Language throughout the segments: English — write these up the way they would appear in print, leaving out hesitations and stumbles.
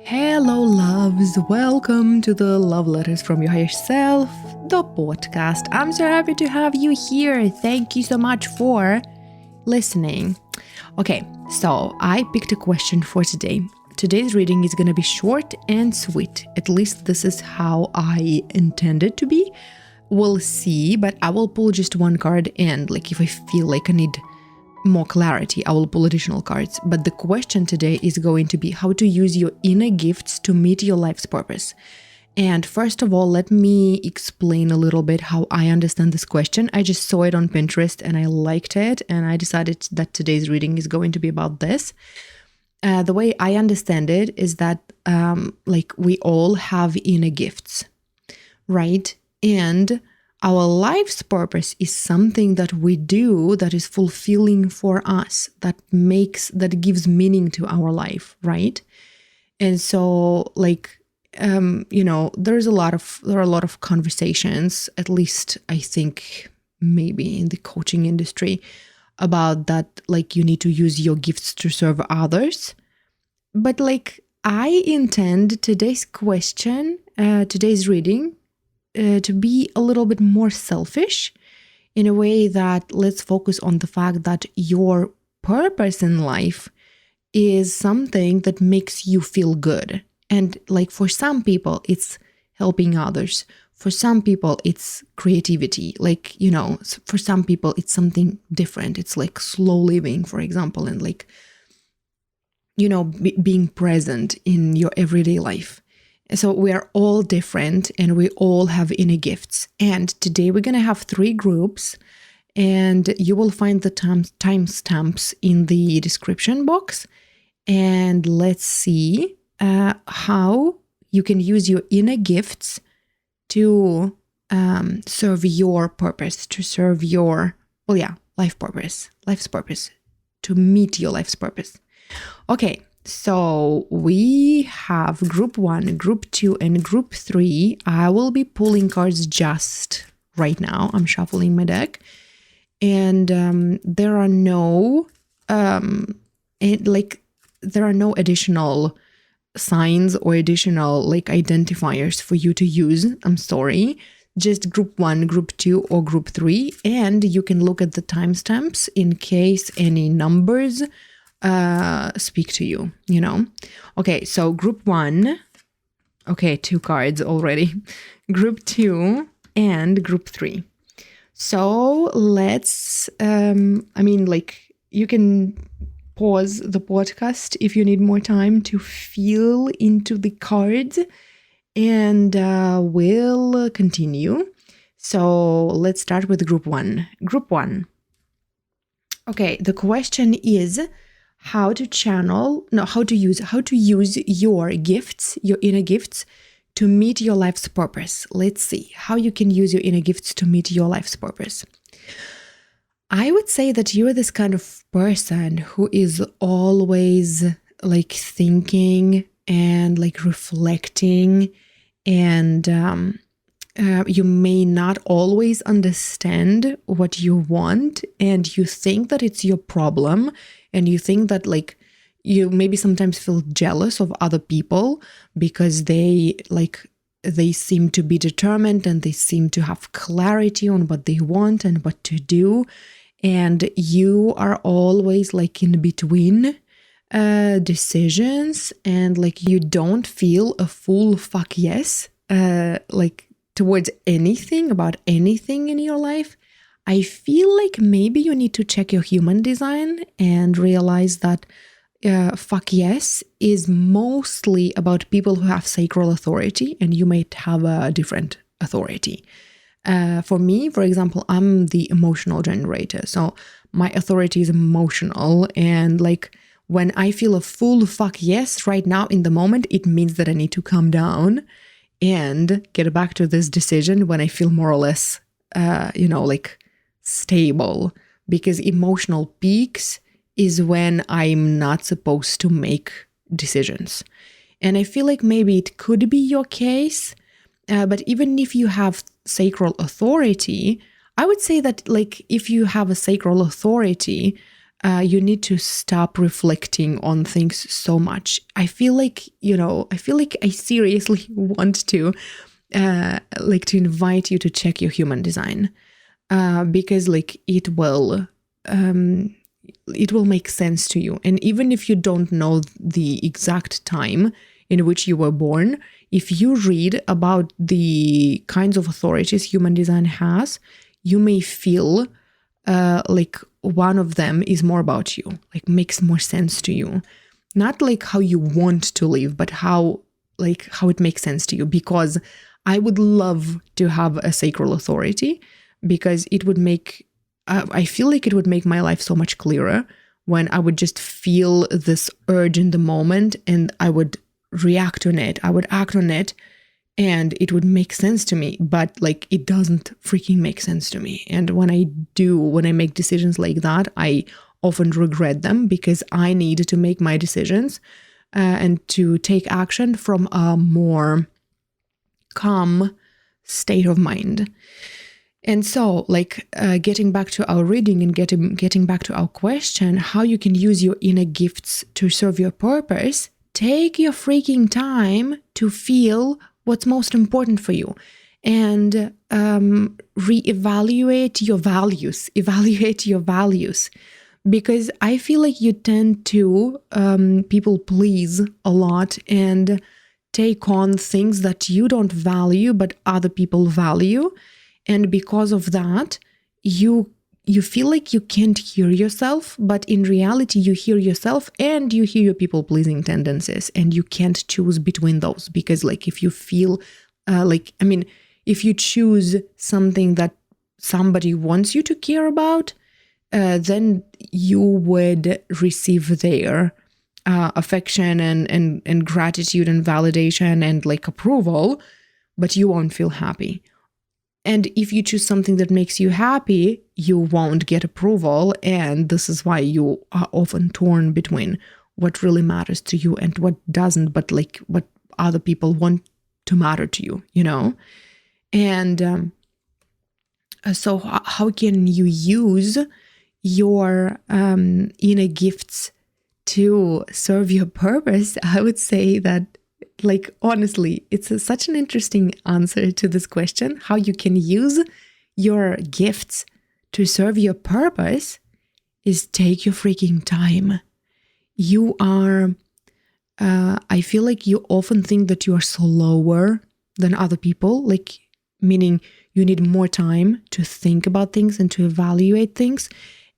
Hello, loves. Welcome to the Love Letters from Your Higher Self, the podcast. I'm so happy to have you here. Thank you so much for listening. Okay, so I picked a question for today. Today's reading is going to be short and sweet. At least this is how I intended to be. We'll see, but I will pull just one card, and if I feel like I need more clarity, I will pull additional cards. But the question today is going to be how to use your inner gifts to meet your life's purpose. And first of all, let me explain a little bit how I understand this question. I just saw it on Pinterest and I liked it, and I decided that today's reading is going to be about this. The way I understand it is that we all have inner gifts, right? And our life's purpose is something that we do that is fulfilling for us, that gives meaning to our life, right? And so there are a lot of conversations, at least I think maybe in the coaching industry, about that, you need to use your gifts to serve others. But I intend today's reading, to be a little bit more selfish, in a way that let's focus on the fact that your purpose in life is something that makes you feel good. And for some people, it's helping others. For some people, it's creativity. For some people, it's something different. It's slow living, for example, and being present in your everyday life. So we are all different and we all have inner gifts. And today we're going to have 3 groups, and you will find the timestamps in the description box. And let's see how you can use your inner gifts to serve your purpose, to serve your, life's purpose, to meet your life's purpose. Okay. So we have group 1, group 2, and group 3. I will be pulling cards just right now. I'm shuffling my deck, and there are no additional signs or additional identifiers for you to use. I'm sorry. Just group 1, group 2, or group 3, and you can look at the timestamps in case any numbers speak to you, Okay, so group 1, 2 cards already, group 2 and group 3. So let's, you can pause the podcast if you need more time to feel into the cards, and we'll continue. So let's start with group 1. Group 1. Okay, the question is how to use your gifts, your inner gifts, to meet your life's purpose. Let's see how you can use your inner gifts to meet your life's purpose. I would say that you're this kind of person who is always thinking and reflecting, and you may not always understand what you want, and you think that it's your problem, and you think that you maybe sometimes feel jealous of other people because they seem to be determined and they seem to have clarity on what they want and what to do, and you are always in between decisions, and you don't feel a full fuck yes towards anything, about anything in your life. I feel maybe you need to check your human design and realize that fuck yes is mostly about people who have sacral authority, and you might have a different authority. For me, for example, I'm the emotional generator. So my authority is emotional, and when I feel a full fuck yes right now in the moment, it means that I need to calm down and get back to this decision when I feel more or less, stable, because emotional peaks is when I'm not supposed to make decisions. And I feel maybe it could be your case, but even if you have sacral authority, I would say that if you have a sacral authority, you need to stop reflecting on things so much. I feel like I seriously want to to invite you to check your human design, because it will make sense to you. And even if you don't know the exact time in which you were born, if you read about the kinds of authorities human design has, you may feel like one of them is more about you, like makes more sense to you. Not like how you want to live, but how it makes sense to you. Because I would love to have a sacral authority, because it would make, I feel like it would make my life so much clearer when I would just feel this urge in the moment and I would react on it, I would act on it, and it would make sense to me. But it doesn't freaking make sense to me. And when I make decisions like that, I often regret them, because I need to make my decisions and to take action from a more calm state of mind. And so, getting back to our reading and getting back to our question, how you can use your inner gifts to serve your purpose, take your freaking time to feel what's most important for you, and reevaluate your values. Evaluate your values, because I feel like you tend to people please a lot and take on things that you don't value but other people value. And because of that, you feel like you can't hear yourself, but in reality, you hear yourself and you hear your people-pleasing tendencies, and you can't choose between those. Because if you feel if you choose something that somebody wants you to care about, then you would receive their affection and gratitude and validation and approval, but you won't feel happy. And if you choose something that makes you happy, you won't get approval. And this is why you are often torn between what really matters to you and what doesn't, but what other people want to matter to you, And so how can you use your inner gifts to serve your purpose? I would say that, honestly, it's such an interesting answer to this question. How you can use your gifts to serve your purpose is take your freaking time. You are, I feel like you often think that you are slower than other people, meaning you need more time to think about things and to evaluate things.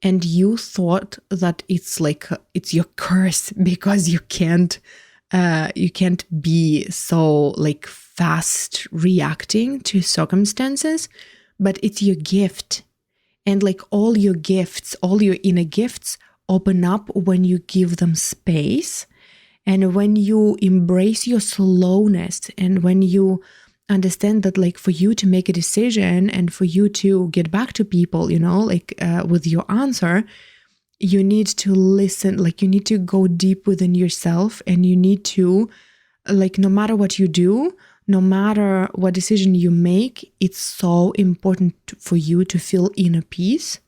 And you thought that it's your curse because you can't be so fast reacting to circumstances, but it's your gift. And all your gifts, all your inner gifts open up when you give them space, and when you embrace your slowness, and when you understand that for you to make a decision and for you to get back to people, with your answer, you need to listen, you need to go deep within yourself, and you need to, no matter what you do, no matter what decision you make, it's so important for you to feel inner peace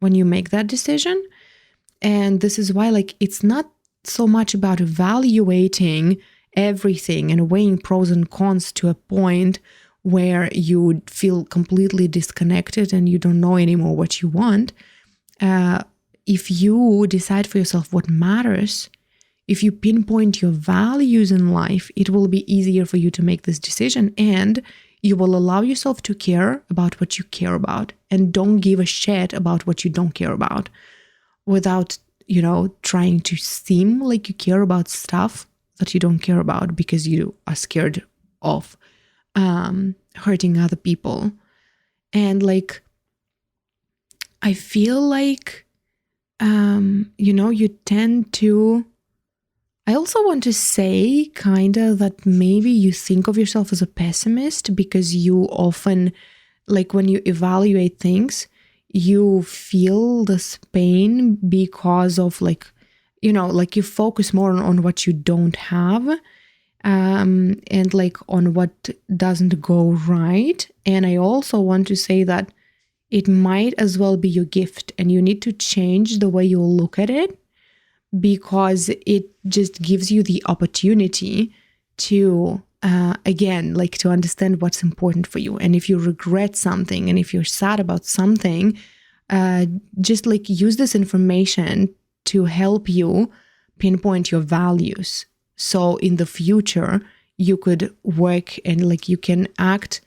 when you make that decision. And this is why, it's not so much about evaluating everything and weighing pros and cons to a point where you feel completely disconnected and you don't know anymore what you want. If you decide for yourself what matters, if you pinpoint your values in life, it will be easier for you to make this decision, and you will allow yourself to care about what you care about, and don't give a shit about what you don't care about, without, trying to seem like you care about stuff that you don't care about because you are scared of hurting other people. And I feel you tend to, I also want to say that maybe you think of yourself as a pessimist because you often, when you evaluate things, you feel this pain because of you focus more on what you don't have, and on what doesn't go right. And I also want to say that it might as well be your gift, and you need to change the way you look at it, because it just gives you the opportunity to again, like, to understand what's important for you. And if you regret something, and if you're sad about something, just like use this information to help you pinpoint your values. So in the future, you could work and like you can act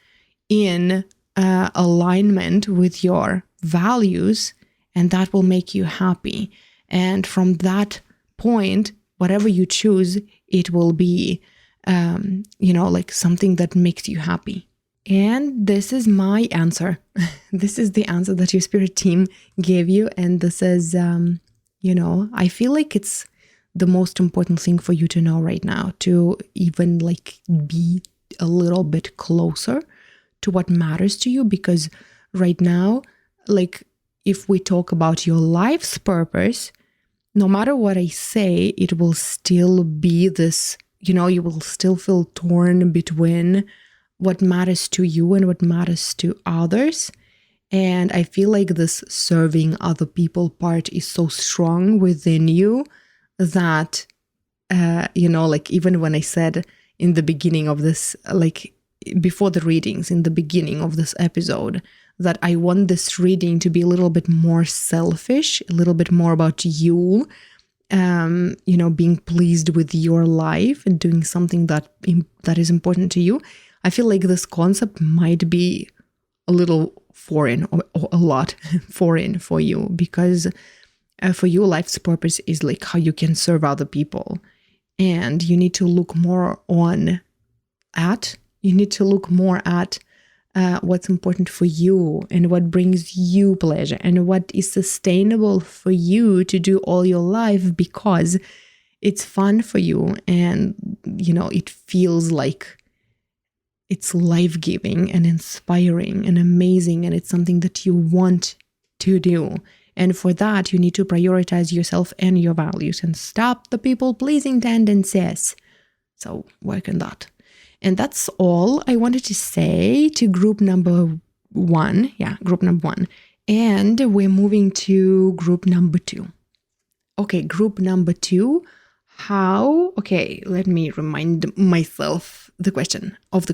in alignment with your values, and that will make you happy. And from that point, whatever you choose, it will be like something that makes you happy. And this is my answer. This is the answer that your spirit team gave you. And this is, I feel like it's the most important thing for you to know right now, to even like be a little bit closer to what matters to you. Because right now, like, if we talk about your life's purpose, no matter what I say, it will still be this, you will still feel torn between what matters to you and what matters to others. And I feel like this serving other people part is so strong within you that, like, even when I said in the beginning of this, like before the readings, in the beginning of this episode, that I want this reading to be a little bit more selfish, a little bit more about you, being pleased with your life and doing something that is important to you. I feel like this concept might be a little foreign, or a lot foreign for you, because for you, life's purpose is like how you can serve other people. And you need to look more at what's important for you and what brings you pleasure and what is sustainable for you to do all your life, because it's fun for you and, it feels like it's life-giving and inspiring and amazing, and it's something that you want to do. And for that, you need to prioritize yourself and your values and stop the people-pleasing tendencies. So work on that. And that's all I wanted to say to group number one. Yeah, group number one. And we're moving to group number two. Okay, group number two. Let me remind myself about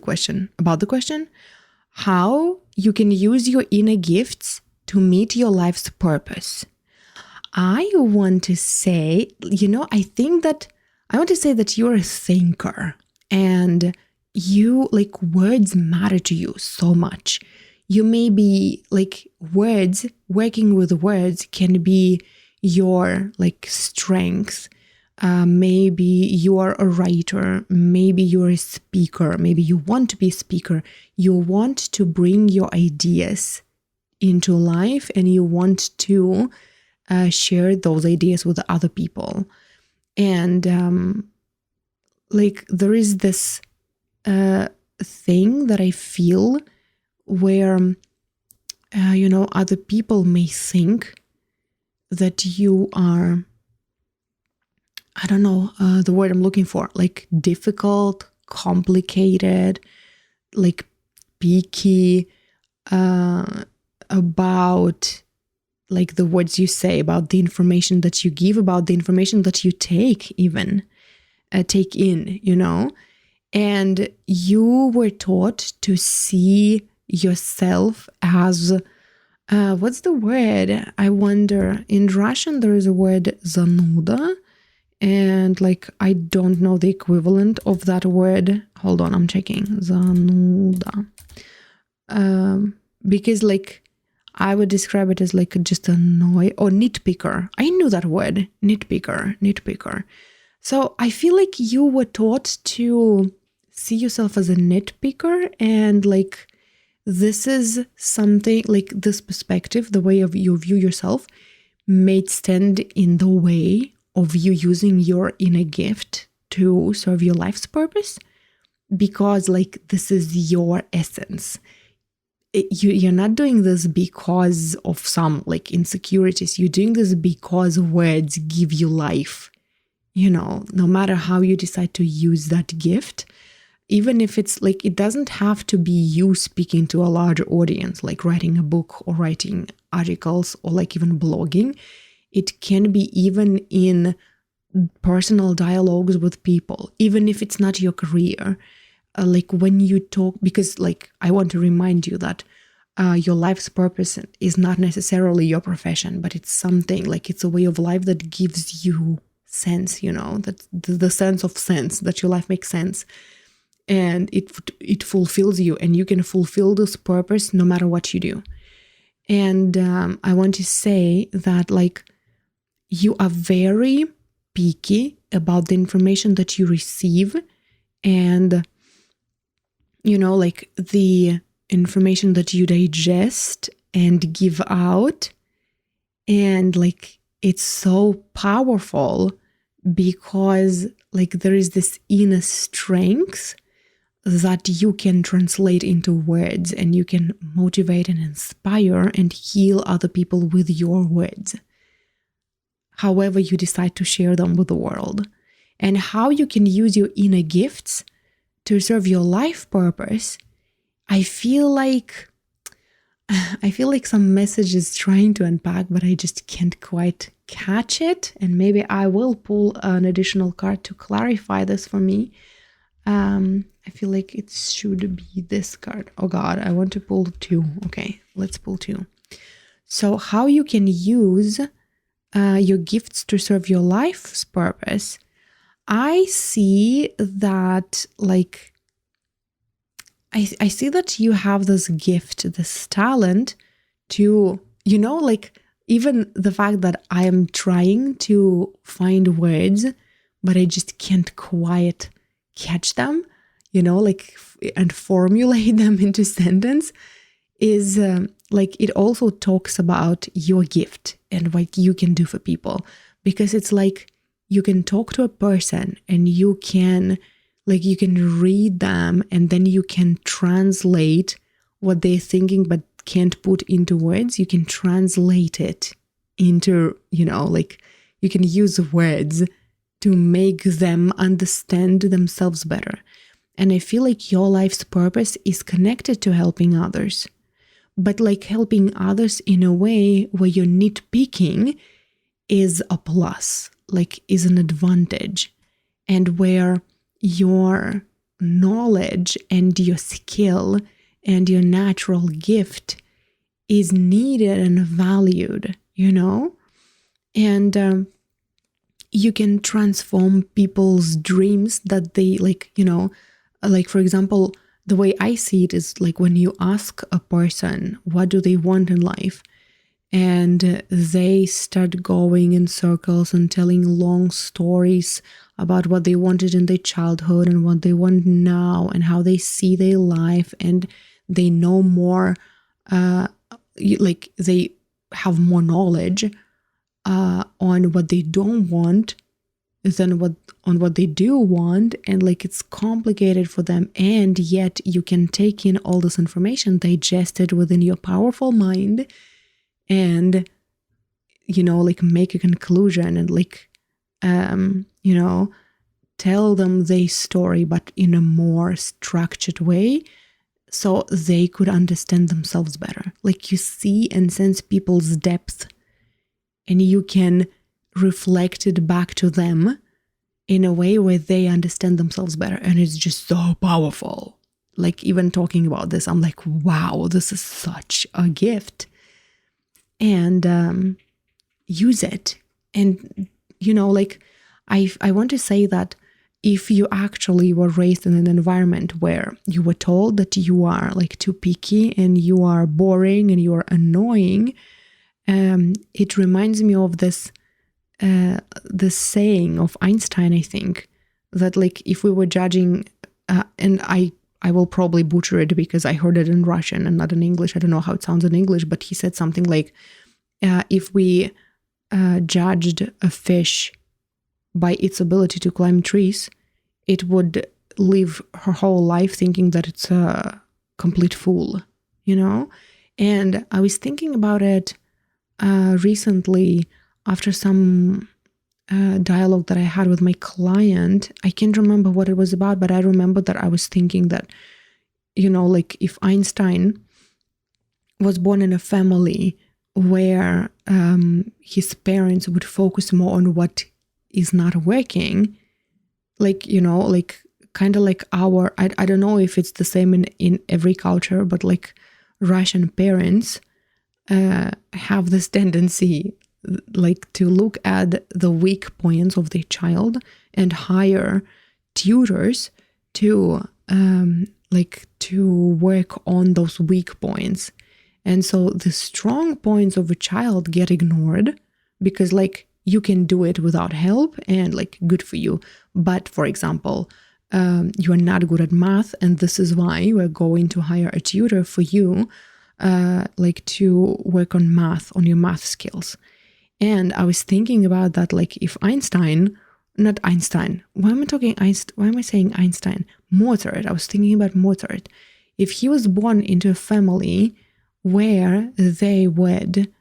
the question. How you can use your inner gifts to meet your life's purpose. I want to say, I want to say that you're a thinker, and you, like, words matter to you so much. You may be like, working with words can be your like strength. Maybe you are a writer, maybe you're a speaker, maybe you want to be a speaker. You want to bring your ideas into life, and you want to share those ideas with other people. And there is this thing that I feel where, other people may think that you are, I don't know the word I'm looking for, like difficult, complicated, like picky about like the words you say, about the information that you give, about the information that you take in, and you were taught to see yourself as, what's the word? I wonder, in Russian there is a word zanuda, and like, I don't know the equivalent of that word. Hold on, I'm checking. Zanuda. Because like, I would describe it as like just a nitpicker. I knew that word, nitpicker. So I feel like you were taught to see yourself as a nitpicker, and like, this is something like this perspective, the way of you view yourself, may stand in the way of you using your inner gift to serve your life's purpose, because like, this is your essence. You're not doing this because of some like insecurities. You're doing this because words give you life. No matter how you decide to use that gift, even if it's like, it doesn't have to be you speaking to a larger audience, like writing a book or writing articles or like even blogging. It can be even in personal dialogues with people, even if it's not your career. Like when you talk, because like I want to remind you that your life's purpose is not necessarily your profession, but it's something like, it's a way of life that gives you sense, that the sense of sense, that your life makes sense, and it fulfills you, and you can fulfill this purpose no matter what you do. And I want to say that like, you are very picky about the information that you receive, and like the information that you digest and give out. And like, it's so powerful because like there is this inner strength that you can translate into words, and you can motivate and inspire and heal other people with your words, however you decide to share them with the world. And how you can use your inner gifts to serve your life purpose. I feel like some message is trying to unpack, but I just can't quite catch it. And maybe I will pull an additional card to clarify this for me. I feel like it should be this card. Oh God, I want to pull 2. Okay, let's pull 2. So how you can use your gifts to serve your life's purpose. I see that like, I see that you have this gift, this talent to, like even the fact that I am trying to find words, but I just can't quite catch them, like, and formulate them into sentence is like, it also talks about your gift and what you can do for people. Because it's like, you can talk to a person and you can read them, and then you can translate what they're thinking but can't put into words. You can translate it into, like, you can use words to make them understand themselves better. And I feel like your life's purpose is connected to helping others, but like helping others in a way where you're nitpicking is a plus, like is an advantage, and where your knowledge and your skill and your natural gift is needed and valued, and you can transform people's dreams that they like for example, the way I see it is like, when you ask a person what do they want in life, and they start going in circles and telling long stories about what they wanted in their childhood and what they want now and how they see their life, and they know more, like they have more knowledge on what they don't want than what they do want, and like it's complicated for them, and yet you can take in all this information, digest it within your powerful mind, and like make a conclusion, and like tell them their story, but in a more structured way, so they could understand themselves better. Like, you see and sense people's depth, and you can reflect it back to them in a way where they understand themselves better. And it's just so powerful. Like, even talking about this, I'm like, wow, this is such a gift. And use it. And, like, I want to say that if you actually were raised in an environment where you were told that you are like too picky and you are boring and you are annoying, it reminds me of this saying of Einstein, I think, that like, if we were judging, and I will probably butcher it because I heard it in Russian and not in English. I don't know how it sounds in English, but he said something like, if we judged a fish by its ability to climb trees, it would live her whole life thinking that it's a complete fool, And I was thinking about it recently after some dialogue that I had with my client. I can't remember what it was about, but I remember that I was thinking that, like if Einstein was born in a family where his parents would focus more on what is not working, like, kind of like I don't know if it's the same in every culture, but like Russian parents have this tendency like to look at the weak points of their child and hire tutors to to work on those weak points. And so the strong points of a child get ignored because like you can do it without help and like good for you. But for example, you are not good at math, and this is why we're going to hire a tutor for you to work on math, on your math skills. And I was thinking about that, like if not Einstein, why am I saying Einstein? Mozart. I was thinking about Mozart. If he was born into a family where they would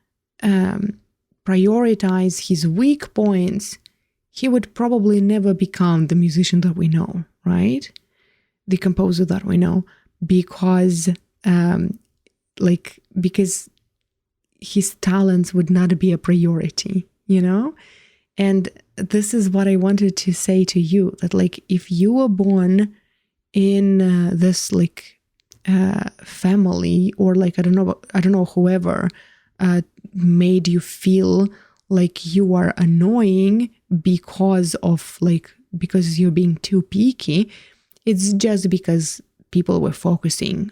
prioritize his weak points, he would probably never become the musician that we know, right? The composer that we know, because his talents would not be a priority, And this is what I wanted to say to you, that like if you were born in this family, or like I don't know whoever made you feel like you are annoying because you're being too picky, it's just because people were focusing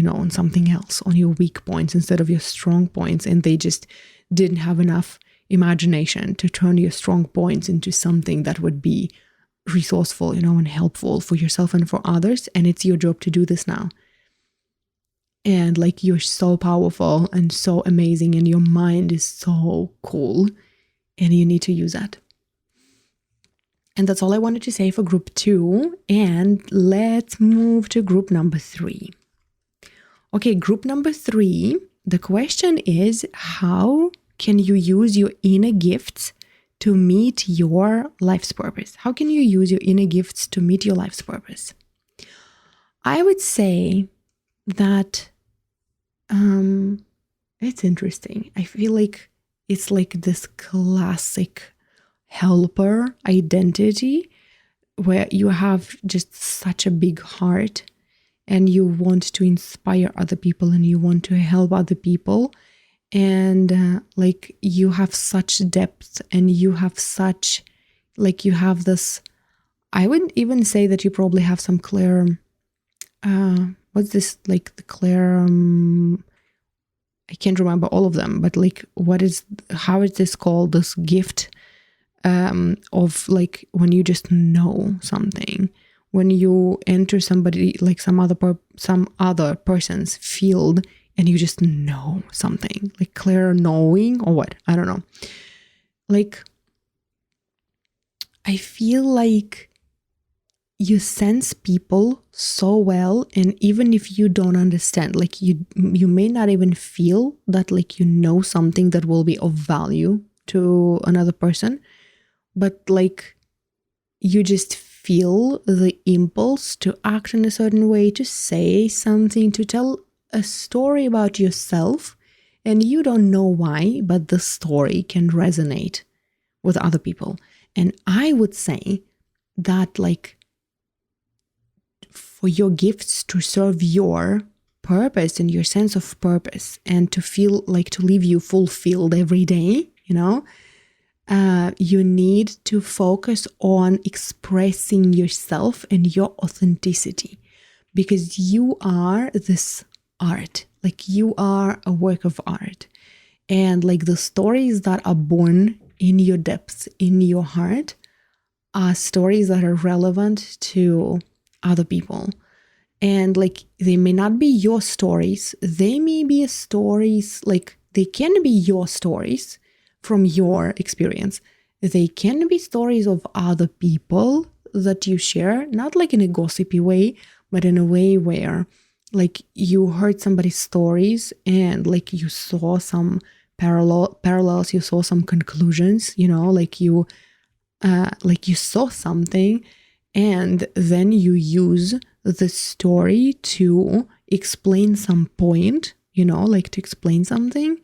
on something else, on your weak points instead of your strong points, and they just didn't have enough imagination to turn your strong points into something that would be resourceful, and helpful for yourself and for others. And it's your job to do this now. And like you're so powerful and so amazing, and your mind is so cool, and you need to use that. And that's all I wanted to say for group 2. And let's move to group number 3. Okay, group number 3, the question is, how can you use your inner gifts to meet your life's purpose? How can you use your inner gifts to meet your life's purpose? I would say that it's interesting. I feel like it's like this classic helper identity where you have just such a big heart and you want to inspire other people and you want to help other people. And you have such depth, and you have such, you have this, I would even say that you probably have some clear, what's this, the clear, I can't remember all of them, but how is this called, this gift of when you just know something, when you enter somebody, some other person's field, and you just know something, clear knowing, or what, I don't know. I feel like you sense people so well, and even if you don't understand, you may not even feel that you know something that will be of value to another person, but you just feel the impulse to act in a certain way, to say something, to tell a story about yourself, and you don't know why, but the story can resonate with other people. And I would say that for your gifts to serve your purpose and your sense of purpose, and to feel to leave you fulfilled every day, you need to focus on expressing yourself and your authenticity, because you are this art, you are a work of art. And the stories that are born in your depths, in your heart, are stories that are relevant to other people. And they may not be your stories, they may be stories, they can be your stories from your experience. They can be stories of other people that you share, not in a gossipy way, but in a way where you heard somebody's stories and you saw some parallels, you saw some conclusions, like you saw something, and then you use the story to explain some point, like to explain something.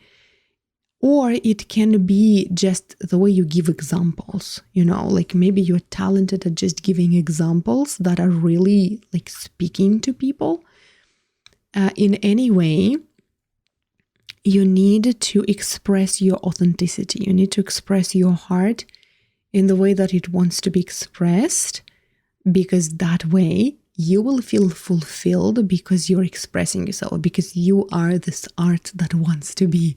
Or it can be just the way you give examples, like maybe you're talented at just giving examples that are really like speaking to people. In any way, you need to express your authenticity. You need to express your heart in the way that it wants to be expressed, because that way you will feel fulfilled because you're expressing yourself, because you are this art that wants to be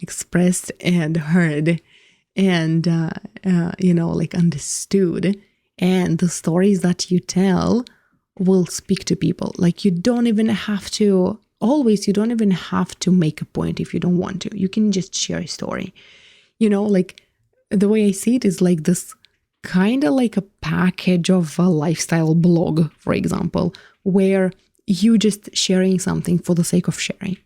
expressed and heard and, like understood. And the stories that you tell will speak to people. Like you don't even have to make a point if you don't want to. You can just share a story. Like the way I see it is like this kind of like a package of a lifestyle blog, for example, where you just sharing something for the sake of sharing.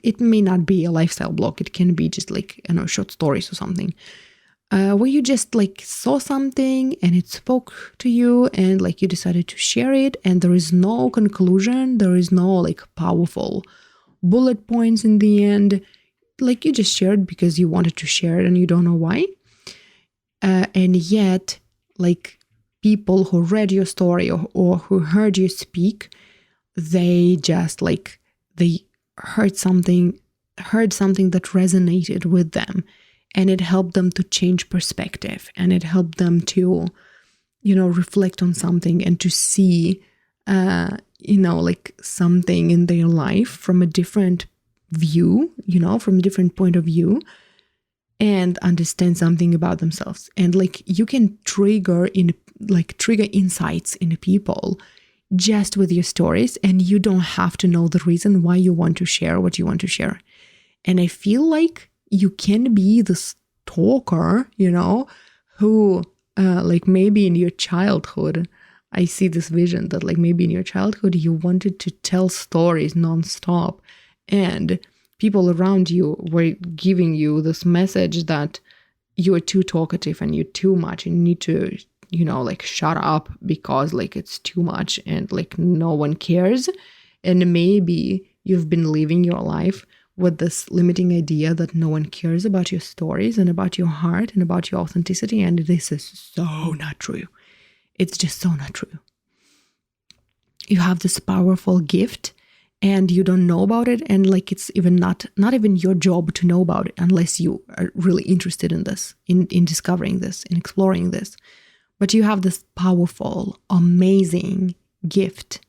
It may not be a lifestyle blog. It can be just like, short stories or something, where you just like saw something and it spoke to you and like you decided to share it, and there is no conclusion. There is no like powerful bullet points in the end. Like you just shared because you wanted to share it and you don't know why. And yet, like people who read your story or who heard you speak, they just like, they heard something that resonated with them, and it helped them to change perspective, and it helped them to, reflect on something and to see, like something in their life from a different view, from a different point of view, and understand something about themselves. And like you can trigger insights in people just with your stories, and you don't have to know the reason why you want to share what you want to share. And I feel like you can be this talker, who like maybe in your childhood, I see this vision that like maybe in your childhood you wanted to tell stories nonstop, and people around you were giving you this message that you are too talkative and you're too much and you need to like shut up because like it's too much and like no one cares. And maybe you've been living your life with this limiting idea that no one cares about your stories and about your heart and about your authenticity. And this is so not true. It's just so not true. You have this powerful gift and you don't know about it. And like, it's even not even your job to know about it unless you are really interested in this, in discovering this, in exploring this. But you have this powerful, amazing gift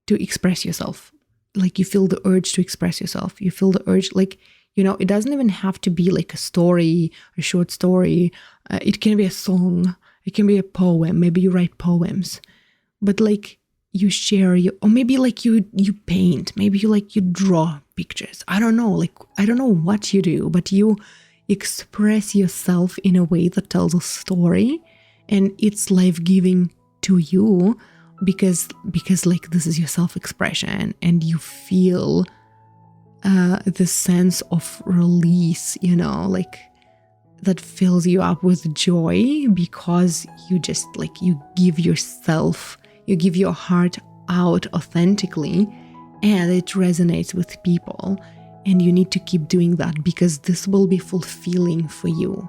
to express yourself. Like you feel the urge to express yourself. You feel the urge, like, it doesn't even have to be like a story, a short story. It can be a song. It can be a poem. Maybe you write poems. But like you share, or maybe like you paint. Maybe you draw pictures. I don't know. Like, I don't know what you do, but you express yourself in a way that tells a story. And it's life-giving to you because like this is your self-expression, and you feel the sense of release, like that fills you up with joy because you just like, you give your heart out authentically, and it resonates with people. And you need to keep doing that because this will be fulfilling for you.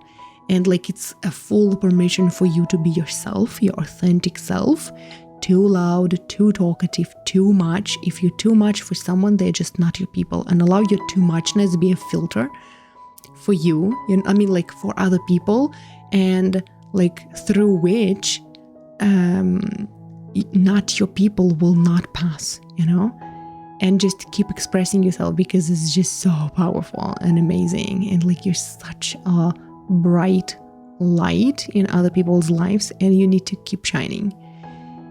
And like it's a full permission for you to be yourself, your authentic self. Too loud, too talkative, too much. If you're too much for someone, they're just not your people. And allow your too muchness to be a filter for you. Like for other people, and like through which not your people will not pass, And just keep expressing yourself because it's just so powerful and amazing. And like you're such a bright light in other people's lives, and you need to keep shining.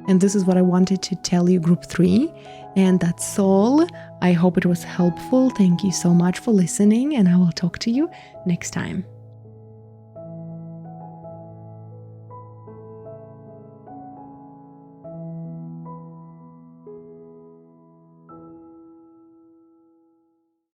And this is what I wanted to tell you, group 3. And that's all. I hope it was helpful. Thank you so much for listening, and I will talk to you next time.